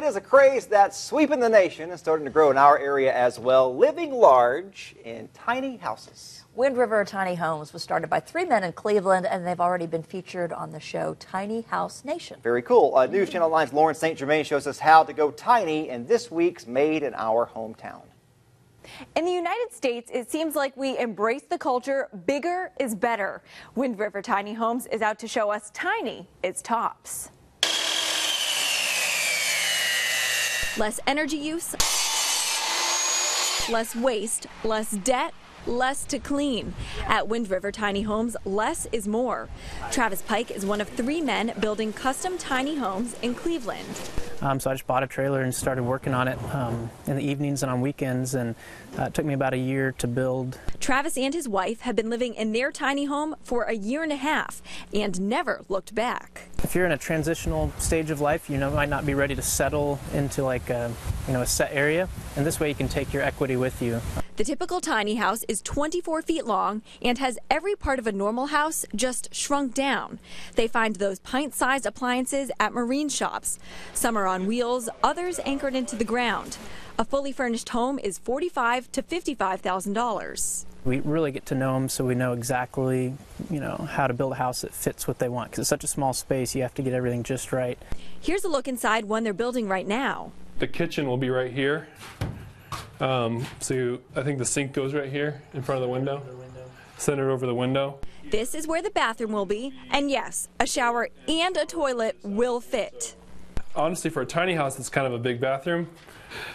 is a craze that's sweeping the nation and starting to grow in our area as well, living large in tiny houses. Wind River Tiny Homes was started by 3 men in Cleveland, and they've already been featured on the show Tiny House Nation. Very cool. News Channel 9's Lauren St. Germain shows us how to go tiny in this week's Made in Our Hometown. In the United States, it seems like we embrace the culture, bigger is better. Wind River Tiny Homes is out to show us tiny is tops. Less energy use, less waste, less debt, less to clean. At Wind River Tiny Homes, less is more. Travis Pike is one of 3 men building custom tiny homes in Cleveland. So I just bought a trailer and started working on it in the evenings and on weekends, and it took me about a year to build. Travis and his wife have been living in their tiny home for a year and a half and never looked back. If you're in a transitional stage of life, you might not be ready to settle into like a set area, and this way you can take your equity with you. The typical tiny house is 24 feet long and has every part of a normal house just shrunk down. They find those pint-sized appliances at marine shops. Some are on wheels, others anchored into the ground. A fully furnished home is $45,000 to $55,000. We really get to know them, so we know exactly, how to build a house that fits what they want. Because it's such a small space, you have to get everything just right. Here's a look inside one they're building right now. The kitchen will be right here. So I think the sink goes right here in front of the window, centered over the window. This is where the bathroom will be, and yes, a shower and a toilet will fit. Honestly, for a tiny house, it's kind of a big bathroom.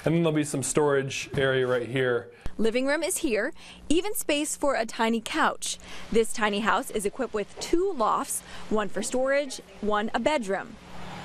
And then there'll be some storage area right here. Living room is here, even space for a tiny couch. This tiny house is equipped with 2 lofts, one for storage, one a bedroom.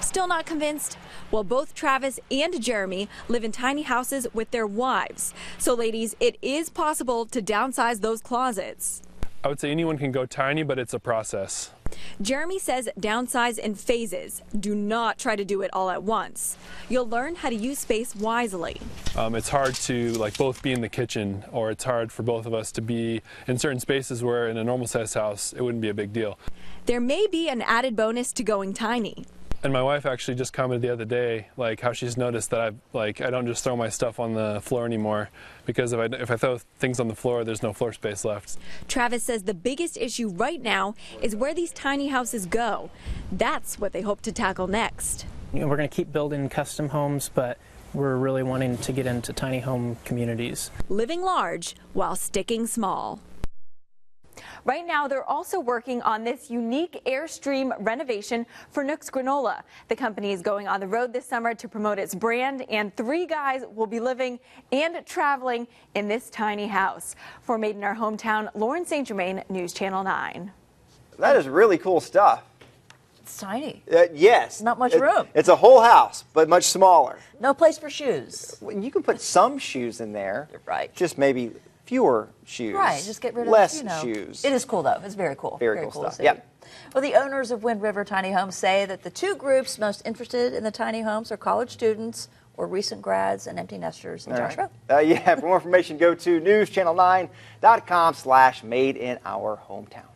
Still not convinced? Well, both Travis and Jeremy live in tiny houses with their wives. So ladies, it is possible to downsize those closets. I would say anyone can go tiny, but it's a process. Jeremy says downsize in phases. Do not try to do it all at once. You'll learn how to use space wisely. It's hard to both be in the kitchen, or it's hard for both of us to be in certain spaces where in a normal size house it wouldn't be a big deal. There may be an added bonus to going tiny. And my wife actually just commented the other day, how she's noticed that I don't just throw my stuff on the floor anymore, because if I throw things on the floor, there's no floor space left. Travis says the biggest issue right now is where these tiny houses go. That's what they hope to tackle next. We're going to keep building custom homes, but we're really wanting to get into tiny home communities. Living large while sticking small. Right now, they're also working on this unique Airstream renovation for Nook's Granola. The company is going on the road this summer to promote its brand, and 3 guys will be living and traveling in this tiny house. For Made in Our Hometown, Lauren St. Germain, News Channel 9. That is really cool stuff. It's tiny. Yes. Not much room. It's a whole house, but much smaller. No place for shoes. You can put some shoes in there. You're right. Just maybe fewer shoes. Right, just get rid of less shoes. It is cool though. It's very cool. Very cool stuff. To see. Yep. Well, the owners of Wind River Tiny Homes say that the 2 groups most interested in the tiny homes are college students or recent grads and empty nesters. And Joshua? Yeah, for more information, go to newschannel9.com/madeinourhometown.